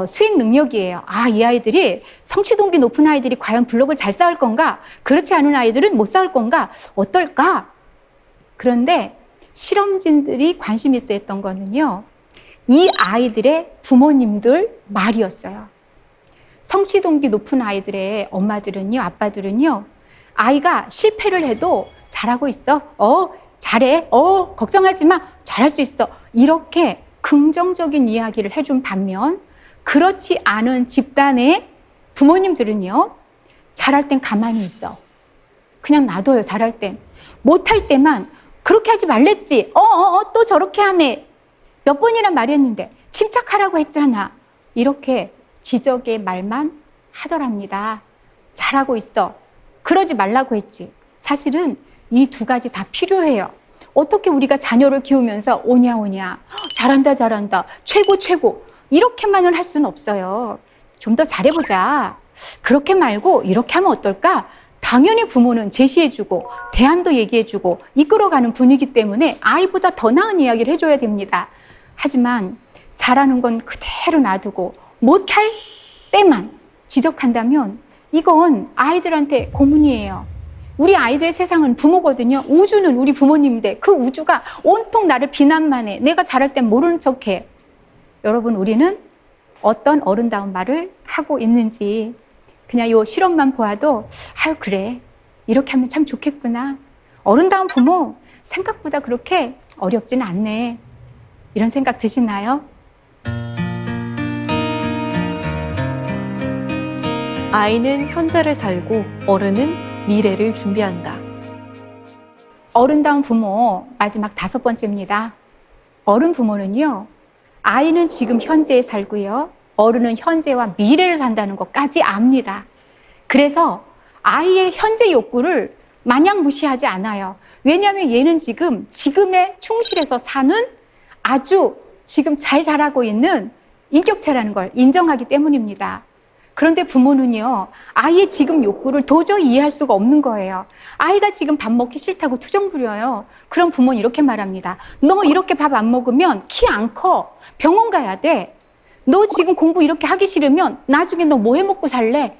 수행 능력이에요. 이 아이들이 성취 동기 높은 아이들이 과연 블록을 잘 쌓을 건가? 그렇지 않은 아이들은 못 쌓을 건가? 어떨까? 그런데 실험진들이 관심 있어 했던 거는요, 이 아이들의 부모님들 말이었어요. 성취 동기 높은 아이들의 엄마들은요, 아빠들은요, 아이가 실패를 해도 잘하고 있어. 잘해. 걱정하지 마. 잘할 수 있어. 이렇게 긍정적인 이야기를 해준 반면 그렇지 않은 집단의 부모님들은요, 잘할 땐 가만히 있어. 그냥 놔둬요, 잘할 땐. 못할 때만 그렇게 하지 말랬지. 또 저렇게 하네. 몇 번이나 말했는데 침착하라고 했잖아. 이렇게 지적의 말만 하더랍니다. 잘하고 있어. 그러지 말라고 했지. 사실은 이 2가지 다 필요해요. 어떻게 우리가 자녀를 키우면서 오냐 잘한다 최고 이렇게만은 할 수는 없어요. 좀 더 잘해보자. 그렇게 말고 이렇게 하면 어떨까? 당연히 부모는 제시해주고 대안도 얘기해주고 이끌어가는 분위기 때문에 아이보다 더 나은 이야기를 해줘야 됩니다. 하지만 잘하는 건 그대로 놔두고 못할 때만 지적한다면 이건 아이들한테 고문이에요. 우리 아이들의 세상은 부모거든요. 우주는 우리 부모님인데 그 우주가 온통 나를 비난만 해. 내가 잘할 땐 모르는 척해. 여러분, 우리는 어떤 어른다운 말을 하고 있는지 그냥 요 실험만 보아도 아유 그래 이렇게 하면 참 좋겠구나. 어른다운 부모 생각보다 그렇게 어렵지는 않네. 이런 생각 드시나요? 아이는 현재를 살고 어른은 미래를 준비한다. 어른다운 부모 마지막 5번째입니다. 어른 부모는요, 아이는 지금 현재에 살고요, 어른은 현재와 미래를 산다는 것까지 압니다. 그래서 아이의 현재 욕구를 마냥 무시하지 않아요. 왜냐하면 얘는 지금에 충실해서 사는 아주 지금 잘 자라고 있는 인격체라는 걸 인정하기 때문입니다. 그런데 부모는요, 아이의 지금 욕구를 도저히 이해할 수가 없는 거예요. 아이가 지금 밥 먹기 싫다고 투정 부려요. 그럼 부모는 이렇게 말합니다. 너 이렇게 밥 안 먹으면 키 안 커. 병원 가야 돼. 너 지금 공부 이렇게 하기 싫으면 나중에 너 뭐 해 먹고 살래?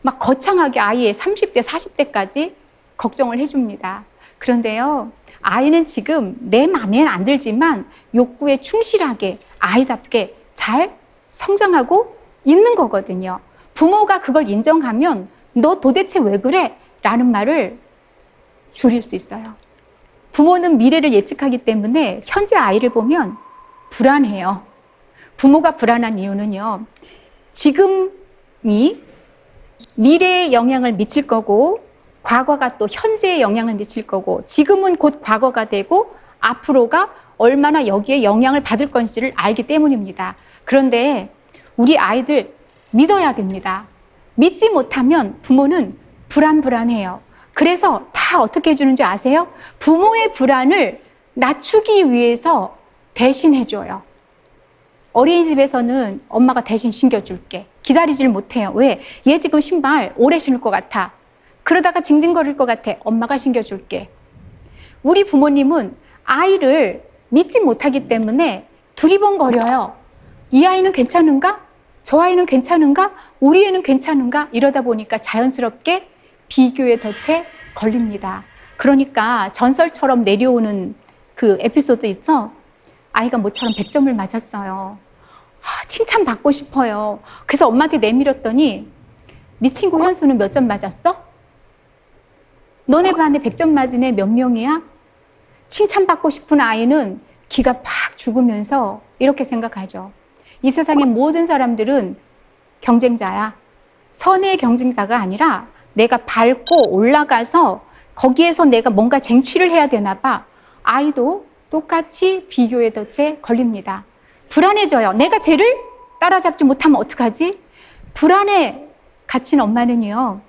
막 거창하게 아이의 30대, 40대까지 걱정을 해줍니다. 그런데요, 아이는 지금 내 마음에는 안 들지만 욕구에 충실하게 아이답게 잘 성장하고 있는 거거든요. 부모가 그걸 인정하면 너 도대체 왜 그래? 라는 말을 줄일 수 있어요. 부모는 미래를 예측하기 때문에 현재 아이를 보면 불안해요. 부모가 불안한 이유는요, 지금이 미래에 영향을 미칠 거고 과거가 또 현재에 영향을 미칠 거고 지금은 곧 과거가 되고 앞으로가 얼마나 여기에 영향을 받을 건지를 알기 때문입니다. 그런데 우리 아이들 믿어야 됩니다. 믿지 못하면 부모는 불안해요. 그래서 다 어떻게 해주는지 아세요? 부모의 불안을 낮추기 위해서 대신해줘요. 어린이집에서는 엄마가 대신 신겨줄게. 기다리질 못해요. 왜? 얘 지금 신발 오래 신을 것 같아. 그러다가 징징거릴 것 같아. 엄마가 신겨줄게. 우리 부모님은 아이를 믿지 못하기 때문에 두리번거려요. 이 아이는 괜찮은가? 저 아이는 괜찮은가? 우리 애는 괜찮은가? 이러다 보니까 자연스럽게 비교의 덫에 걸립니다. 그러니까 전설처럼 내려오는 그 에피소드 있죠? 아이가 모처럼 100점을 맞았어요. 칭찬받고 싶어요. 그래서 엄마한테 내밀었더니 네 친구 현수는 몇 점 맞았어? 너네 반에 100점 맞은 애 몇 명이야? 칭찬받고 싶은 아이는 기가 팍 죽으면서 이렇게 생각하죠. 이 세상의 모든 사람들은 경쟁자야. 선의 경쟁자가 아니라 내가 밟고 올라가서 거기에서 내가 뭔가 쟁취를 해야 되나 봐. 아이도 똑같이 비교의 덫에 걸립니다. 불안해져요. 내가 쟤를 따라잡지 못하면 어떡하지? 불안에 갇힌 엄마는요,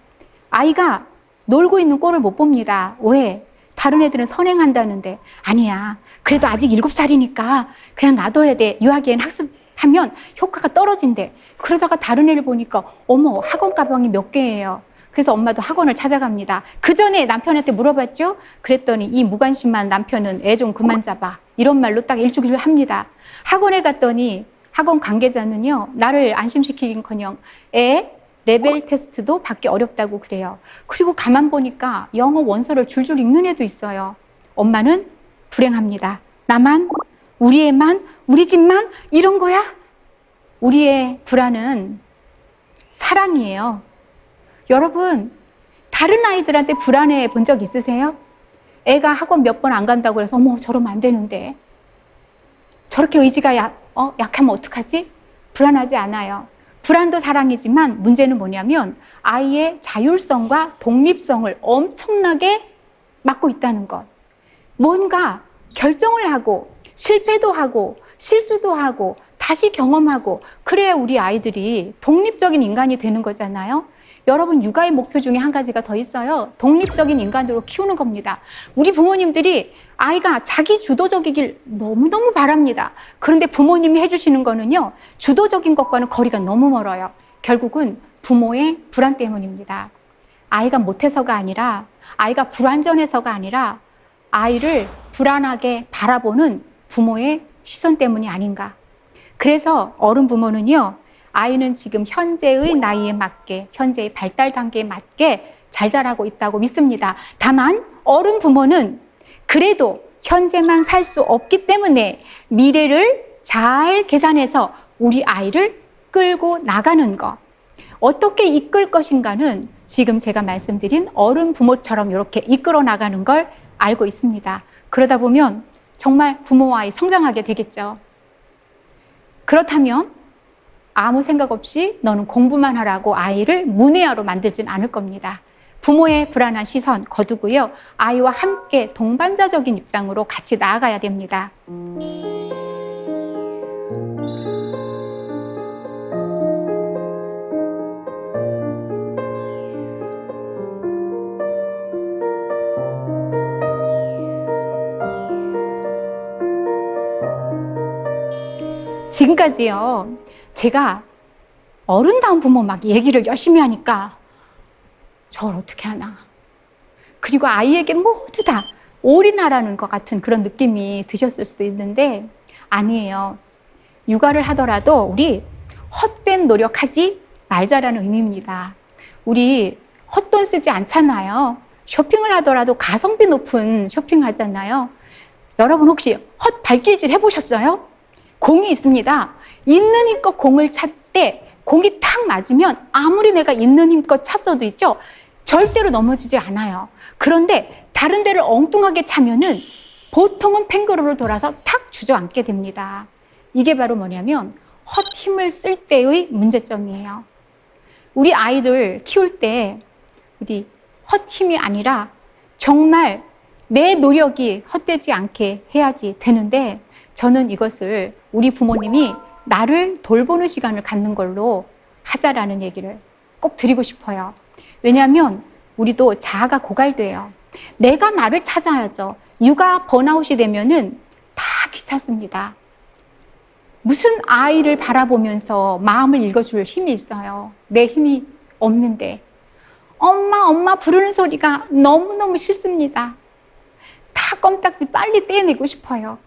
아이가 놀고 있는 꼴을 못 봅니다. 왜? 다른 애들은 선행한다는데 아니야. 그래도 아직 7살이니까 그냥 놔둬야 돼. 유아기엔 학습하면 효과가 떨어진대. 그러다가 다른 애를 보니까 어머, 학원 가방이 몇 개예요. 그래서 엄마도 학원을 찾아갑니다. 그 전에 남편한테 물어봤죠. 그랬더니 이 무관심한 남편은 애 좀 그만 잡아. 이런 말로 딱 일주일 합니다. 학원에 갔더니 학원 관계자는요, 나를 안심시키긴커녕 애 레벨 테스트도 받기 어렵다고 그래요. 그리고 가만 보니까 영어 원서를 줄줄 읽는 애도 있어요. 엄마는 불행합니다. 나만, 우리 애만, 우리 집만 이런 거야? 우리의 불안은 사랑이에요. 여러분, 다른 아이들한테 불안해 본 적 있으세요? 애가 학원 몇 번 안 간다고 해서 어머 저러면 안 되는데 저렇게 의지가 약하면 어떡하지? 불안하지 않아요. 불안도 사랑이지만 문제는 뭐냐면 아이의 자율성과 독립성을 엄청나게 막고 있다는 것. 뭔가 결정을 하고 실패도 하고 실수도 하고 다시 경험하고 그래야 우리 아이들이 독립적인 인간이 되는 거잖아요. 여러분, 육아의 목표 중에 한 가지가 더 있어요. 독립적인 인간으로 키우는 겁니다. 우리 부모님들이 아이가 자기 주도적이길 너무너무 바랍니다. 그런데 부모님이 해주시는 거는요, 주도적인 것과는 거리가 너무 멀어요. 결국은 부모의 불안 때문입니다. 아이가 못해서가 아니라, 아이가 불완전해서가 아니라 아이를 불안하게 바라보는 부모의 시선 때문이 아닌가. 그래서 어른 부모는요, 아이는 지금 현재의 나이에 맞게, 현재의 발달 단계에 맞게 잘 자라고 있다고 믿습니다. 다만 어른 부모는 그래도 현재만 살 수 없기 때문에 미래를 잘 계산해서 우리 아이를 끌고 나가는 것. 어떻게 이끌 것인가는 지금 제가 말씀드린 어른 부모처럼 이렇게 이끌어 나가는 걸 알고 있습니다. 그러다 보면 정말 부모와 아이 성장하게 되겠죠. 그렇다면 아무 생각 없이 너는 공부만 하라고 아이를 문외아로 만들진 않을 겁니다. 부모의 불안한 시선 거두고요. 아이와 함께 동반자적인 입장으로 같이 나아가야 됩니다. 지금까지요, 제가 어른다운 부모 막 얘기를 열심히 하니까 저걸 어떻게 하나. 그리고 아이에게 모두 다 올인하라는 것 같은 그런 느낌이 드셨을 수도 있는데 아니에요. 육아를 하더라도 우리 헛된 노력하지 말자라는 의미입니다. 우리 헛돈 쓰지 않잖아요. 쇼핑을 하더라도 가성비 높은 쇼핑 하잖아요. 여러분 혹시 헛 발길질 해보셨어요? 공이 있습니다. 있는 힘껏 공을 찼대 공이 탁 맞으면 아무리 내가 있는 힘껏 찼어도 있죠. 절대로 넘어지지 않아요. 그런데 다른 데를 엉뚱하게 차면은 보통은 팽그로를 돌아서 탁 주저앉게 됩니다. 이게 바로 뭐냐면 헛 힘을 쓸 때의 문제점이에요. 우리 아이를 키울 때 우리 헛 힘이 아니라 정말 내 노력이 헛되지 않게 해야지 되는데 저는 이것을 우리 부모님이 나를 돌보는 시간을 갖는 걸로 하자라는 얘기를 꼭 드리고 싶어요. 왜냐하면 우리도 자아가 고갈돼요. 내가 나를 찾아야죠. 육아 번아웃이 되면은 다 귀찮습니다. 무슨 아이를 바라보면서 마음을 읽어줄 힘이 있어요. 내 힘이 없는데. 엄마 부르는 소리가 너무너무 싫습니다. 다 껌딱지 빨리 떼내고 싶어요.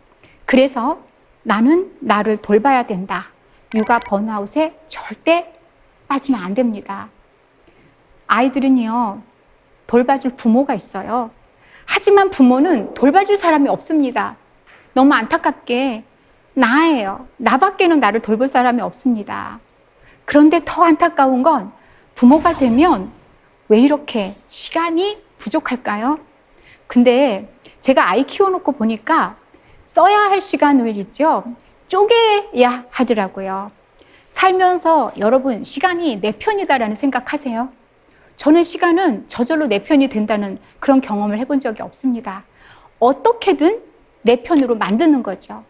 그래서 나는 나를 돌봐야 된다. 육아 번아웃에 절대 빠지면 안 됩니다. 아이들은요, 돌봐줄 부모가 있어요. 하지만 부모는 돌봐줄 사람이 없습니다. 너무 안타깝게 나예요. 나밖에는 나를 돌볼 사람이 없습니다. 그런데 더 안타까운 건 부모가 되면 왜 이렇게 시간이 부족할까요? 근데 제가 아이 키워놓고 보니까 써야 할 시간을 있죠. 쪼개야 하더라고요. 살면서 여러분 시간이 내 편이다라는 생각하세요? 저는 시간은 저절로 내 편이 된다는 그런 경험을 해본 적이 없습니다. 어떻게든 내 편으로 만드는 거죠.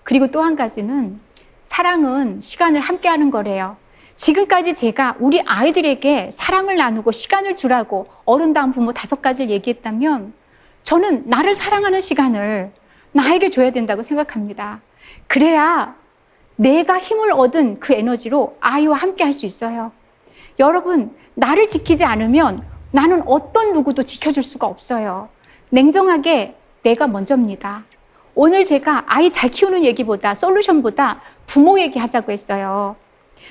그리고 또 한 가지는 사랑은 시간을 함께 하는 거래요. 지금까지 제가 우리 아이들에게 사랑을 나누고 시간을 주라고 어른다운 부모 5가지를 얘기했다면 저는 나를 사랑하는 시간을 나에게 줘야 된다고 생각합니다. 그래야 내가 힘을 얻은 그 에너지로 아이와 함께 할 수 있어요. 여러분, 나를 지키지 않으면 나는 어떤 누구도 지켜줄 수가 없어요. 냉정하게 내가 먼저입니다. 오늘 제가 아이 잘 키우는 얘기보다 솔루션보다 부모 얘기하자고 했어요.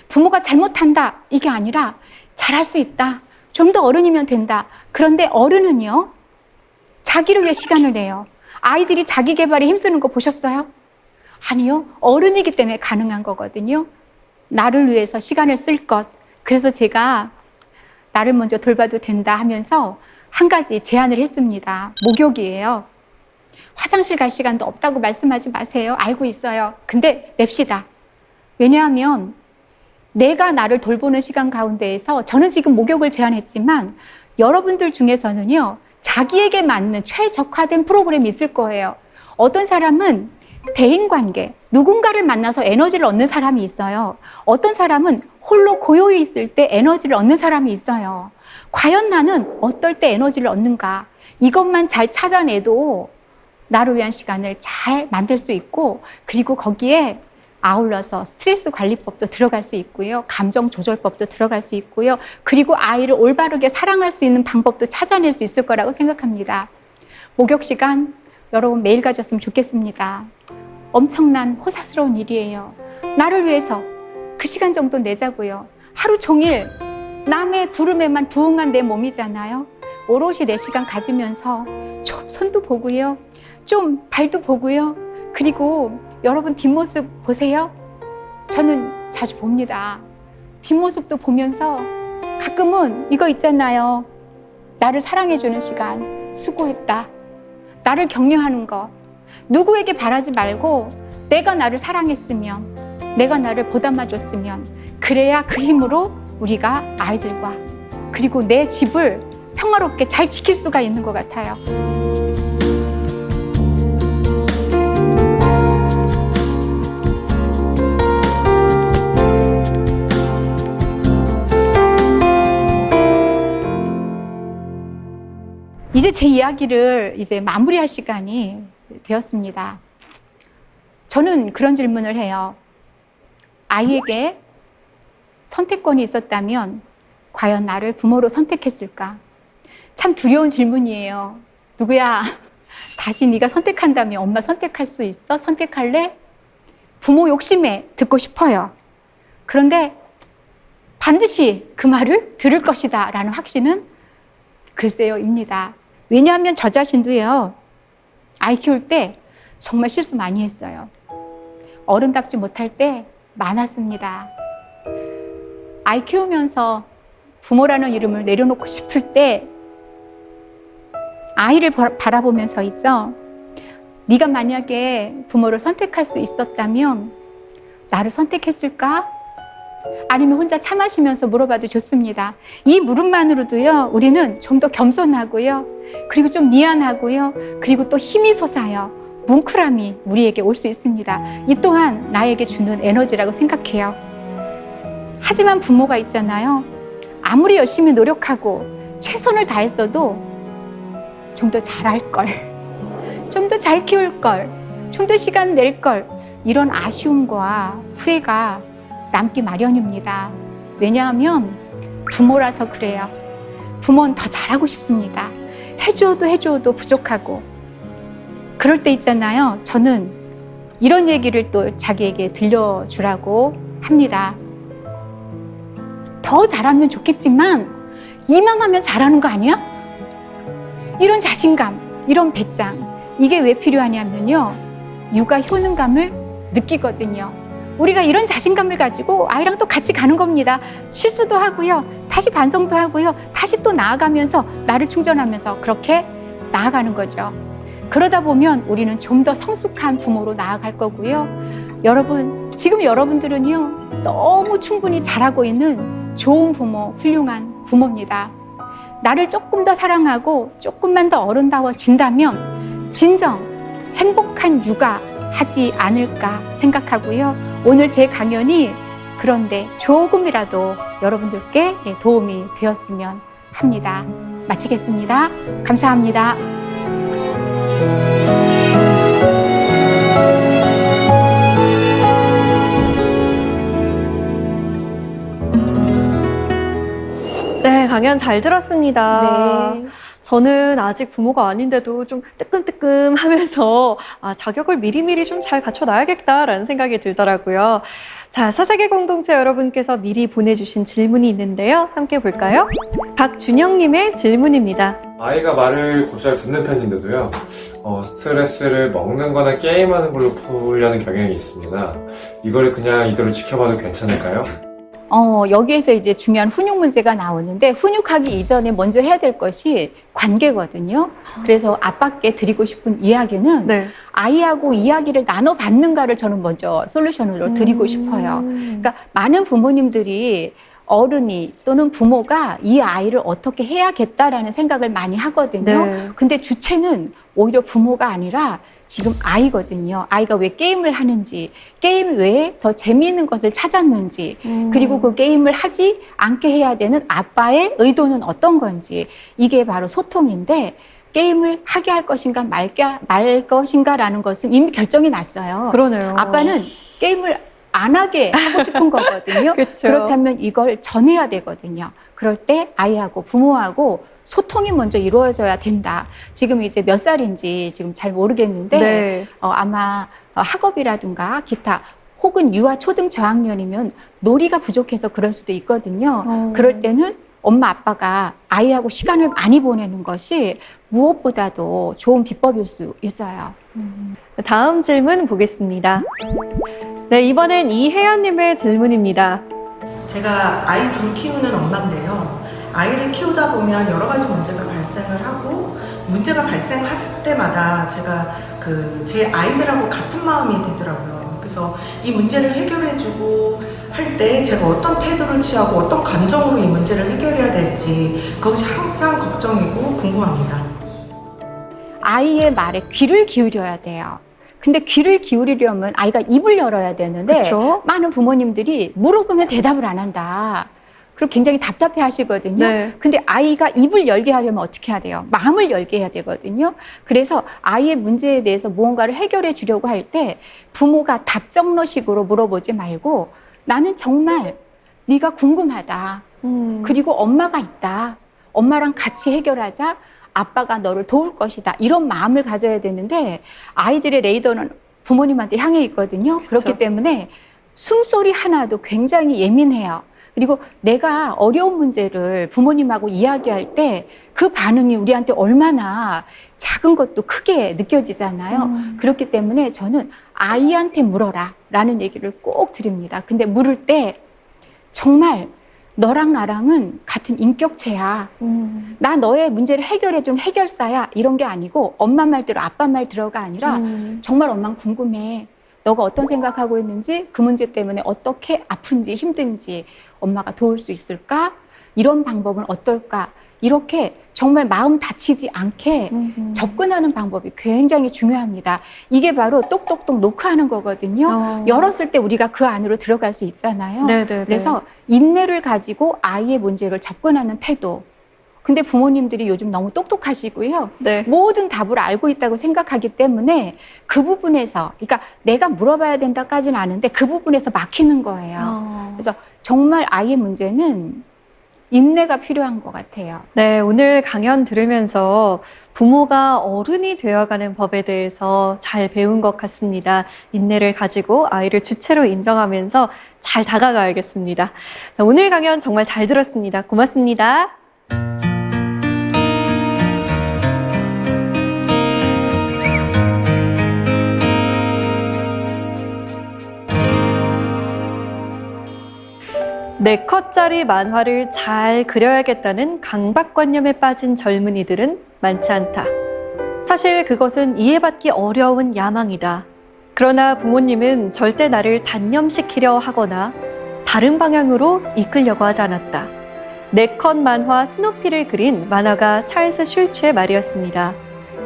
부모가 잘못한다 이게 아니라 잘할 수 있다. 좀 더 어른이면 된다. 그런데 어른은요, 자기를 위해 시간을 내요. 아이들이 자기 개발에 힘쓰는 거 보셨어요? 아니요. 어른이기 때문에 가능한 거거든요. 나를 위해서 시간을 쓸 것. 그래서 제가 나를 먼저 돌봐도 된다 하면서 한 가지 제안을 했습니다. 목욕이에요. 화장실 갈 시간도 없다고 말씀하지 마세요. 알고 있어요. 근데 냅시다. 왜냐하면 내가 나를 돌보는 시간 가운데에서 저는 지금 목욕을 제안했지만 여러분들 중에서는요, 자기에게 맞는 최적화된 프로그램이 있을 거예요. 어떤 사람은 대인관계, 누군가를 만나서 에너지를 얻는 사람이 있어요. 어떤 사람은 홀로 고요히 있을 때 에너지를 얻는 사람이 있어요. 과연 나는 어떨 때 에너지를 얻는가? 이것만 잘 찾아내도 나를 위한 시간을 잘 만들 수 있고, 그리고 거기에 아울러서 스트레스 관리법도 들어갈 수 있고요. 감정 조절법도 들어갈 수 있고요. 그리고 아이를 올바르게 사랑할 수 있는 방법도 찾아낼 수 있을 거라고 생각합니다. 목욕 시간 여러분 매일 가졌으면 좋겠습니다. 엄청난 호사스러운 일이에요. 나를 위해서 그 시간 정도 내자고요. 하루 종일 남의 부름에만 부응한 내 몸이잖아요. 오롯이 내 시간 가지면서 좀 손도 보고요. 좀 발도 보고요. 그리고 여러분 뒷모습 보세요. 저는 자주 봅니다. 뒷모습도 보면서 가끔은 이거 있잖아요. 나를 사랑해주는 시간, 수고했다. 나를 격려하는 것. 누구에게 바라지 말고 내가 나를 사랑했으면, 내가 나를 보담아줬으면, 그래야 그 힘으로 우리가 아이들과 그리고 내 집을 평화롭게 잘 지킬 수가 있는 것 같아요. 이제 제 이야기를 이제 마무리할 시간이 되었습니다. 저는 그런 질문을 해요. 아이에게 선택권이 있었다면 과연 나를 부모로 선택했을까? 참 두려운 질문이에요. 누구야, 다시 네가 선택한다면 엄마 선택할 수 있어? 선택할래? 부모 욕심에 듣고 싶어요. 그런데 반드시 그 말을 들을 것이다 라는 확신은 글쎄요입니다. 왜냐하면 저 자신도요, 아이 키울 때 정말 실수 많이 했어요. 어른답지 못할 때 많았습니다. 아이 키우면서 부모라는 이름을 내려놓고 싶을 때 아이를 바라보면서 있죠. 네가 만약에 부모를 선택할 수 있었다면 나를 선택했을까? 아니면 혼자 차 마시면서 물어봐도 좋습니다. 이 물음만으로도요, 우리는 좀 더 겸손하고요, 그리고 좀 미안하고요, 그리고 또 힘이 솟아요. 뭉클함이 우리에게 올 수 있습니다. 이 또한 나에게 주는 에너지라고 생각해요. 하지만 부모가 있잖아요. 아무리 열심히 노력하고 최선을 다했어도 좀 더 잘할 걸, 좀 더 잘 키울 걸, 좀 더 시간 낼 걸, 이런 아쉬움과 후회가 남기 마련입니다. 왜냐하면 부모라서 그래요. 부모는 더 잘하고 싶습니다. 해줘도 부족하고. 그럴 때 있잖아요. 저는 이런 얘기를 또 자기에게 들려주라고 합니다. 더 잘하면 좋겠지만 이만하면 잘하는 거 아니야? 이런 자신감, 이런 배짱, 이게 왜 필요하냐면요, 육아 효능감을 느끼거든요. 우리가 이런 자신감을 가지고 아이랑 또 같이 가는 겁니다. 실수도 하고요, 다시 반성도 하고요, 다시 또 나아가면서 나를 충전하면서 그렇게 나아가는 거죠. 그러다 보면 우리는 좀 더 성숙한 부모로 나아갈 거고요. 여러분, 지금 여러분들은요, 너무 충분히 잘하고 있는 좋은 부모, 훌륭한 부모입니다. 나를 조금 더 사랑하고 조금만 더 어른다워진다면 진정 행복한 육아 하지 않을까 생각하고요. 오늘 제 강연이 그런데 조금이라도 여러분들께 도움이 되었으면 합니다. 마치겠습니다. 감사합니다. 네, 강연 잘 들었습니다. 네. 저는 아직 부모가 아닌데도 좀 뜨끔뜨끔 하면서 자격을 미리미리 좀 잘 갖춰놔야겠다라는 생각이 들더라고요. 자, 사세계 공동체 여러분께서 미리 보내주신 질문이 있는데요. 함께 볼까요? 박준영님의 질문입니다. 아이가 말을 곧잘 듣는 편인데도요, 스트레스를 먹는 거나 게임하는 걸로 풀려는 경향이 있습니다. 이걸 그냥 이대로 지켜봐도 괜찮을까요? 여기에서 이제 중요한 훈육 문제가 나오는데, 훈육하기 이전에 먼저 해야 될 것이 관계거든요. 그래서 아빠께 드리고 싶은 이야기는 네. 아이하고 이야기를 나눠봤는가를 저는 먼저 솔루션으로 드리고 싶어요. 그러니까 많은 부모님들이 어른이 또는 부모가 이 아이를 어떻게 해야겠다라는 생각을 많이 하거든요. 네. 근데 주체는 오히려 부모가 아니라 지금 아이거든요. 아이가 왜 게임을 하는지, 게임 외에 더 재미있는 것을 찾았는지, 그리고 그 게임을 하지 않게 해야 되는 아빠의 의도는 어떤 건지, 이게 바로 소통인데, 게임을 하게 할 것인가 말 것인가라는 것은 이미 결정이 났어요. 그러네요. 아빠는 게임을 안 하게 하고 싶은 거거든요. 그렇죠. 그렇다면 이걸 전해야 되거든요. 그럴 때 아이하고 부모하고 소통이 먼저 이루어져야 된다. 지금 이제 몇 살인지 지금 잘 모르겠는데, 네. 아마 학업이라든가 기타 혹은 유아 초등 저학년이면 놀이가 부족해서 그럴 수도 있거든요. 그럴 때는 엄마 아빠가 아이하고 시간을 많이 보내는 것이 무엇보다도 좋은 비법일 수 있어요. 다음 질문 보겠습니다. 네, 이번엔 이혜연님의 질문입니다. 제가 아이 둘 키우는 엄마인데요. 아이를 키우다 보면 여러 가지 문제가 발생을 하고 문제가 발생할 때마다 제가 제 아이들하고 같은 마음이 되더라고요. 그래서 이 문제를 해결해주고 할 때 제가 어떤 태도를 취하고 어떤 감정으로 이 문제를 해결해야 될지 그것이 항상 걱정이고 궁금합니다. 아이의 말에 귀를 기울여야 돼요. 근데 귀를 기울이려면 아이가 입을 열어야 되는데 그쵸? 많은 부모님들이 물어보면 대답을 안 한다. 그리고 굉장히 답답해 하시거든요. 네. 근데 아이가 입을 열게 하려면 어떻게 해야 돼요? 마음을 열게 해야 되거든요. 그래서 아이의 문제에 대해서 무언가를 해결해 주려고 할 때 부모가 답정너식으로 물어보지 말고 나는 정말 네가 궁금하다. 그리고 엄마가 있다. 엄마랑 같이 해결하자. 아빠가 너를 도울 것이다. 이런 마음을 가져야 되는데 아이들의 레이더는 부모님한테 향해 있거든요. 그렇기 때문에 숨소리 하나도 굉장히 예민해요. 그리고 내가 어려운 문제를 부모님하고 이야기할 때 그 반응이 우리한테 얼마나 작은 것도 크게 느껴지잖아요. 그렇기 때문에 저는 아이한테 물어라 라는 얘기를 꼭 드립니다. 근데 물을 때 정말 너랑 나랑은 같은 인격체야. 나 너의 문제를 해결해준 해결사야. 이런 게 아니고 엄마 말대로 아빠 말 들어가 아니라 정말 엄마는 궁금해. 너가 어떤 생각하고 있는지 그 문제 때문에 어떻게 아픈지 힘든지 엄마가 도울 수 있을까? 이런 방법은 어떨까? 이렇게 정말 마음 다치지 않게 접근하는 방법이 굉장히 중요합니다. 이게 바로 똑똑똑 노크하는 거거든요. 열었을 때 우리가 그 안으로 들어갈 수 있잖아요. 네네네. 그래서 인내를 가지고 아이의 문제를 접근하는 태도. 근데 부모님들이 요즘 너무 똑똑하시고요. 네. 모든 답을 알고 있다고 생각하기 때문에 그 부분에서, 그러니까 내가 물어봐야 된다까지는 아는데 그 부분에서 막히는 거예요. 그래서 정말 아이의 문제는 인내가 필요한 것 같아요. 네, 오늘 강연 들으면서 부모가 어른이 되어가는 법에 대해서 잘 배운 것 같습니다. 인내를 가지고 아이를 주체로 인정하면서 잘 다가가야겠습니다. 자, 오늘 강연 정말 잘 들었습니다. 고맙습니다. 네 컷짜리 만화를 잘 그려야겠다는 강박관념에 빠진 젊은이들은 많지 않다. 사실 그것은 이해받기 어려운 야망이다. 그러나 부모님은 절대 나를 단념시키려 하거나 다른 방향으로 이끌려고 하지 않았다. 네컷 만화 스누피를 그린 만화가 찰스 슐츠의 말이었습니다.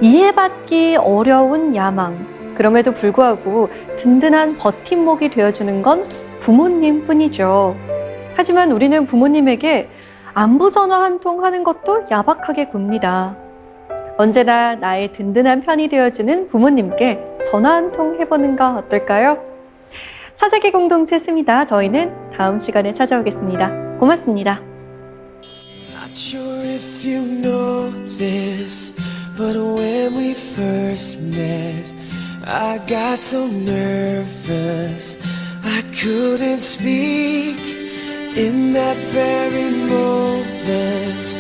이해받기 어려운 야망. 그럼에도 불구하고 든든한 버팀목이 되어주는 건 부모님뿐이죠. 하지만 우리는 부모님에게 안부 전화 한 통 하는 것도 야박하게 굽니다. 언제나 나의 든든한 편이 되어주는 부모님께 전화 한 통 해보는 거 어떨까요? 사세기 공동체 스미다. 저희는 다음 시간에 찾아오겠습니다. 고맙습니다. Not sure if you know this, but when we first met, I got so nervous I couldn't speak. In that very moment,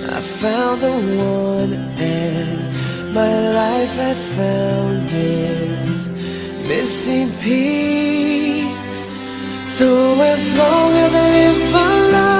I found the one, and my life had found its missing piece. So as long as I live, I love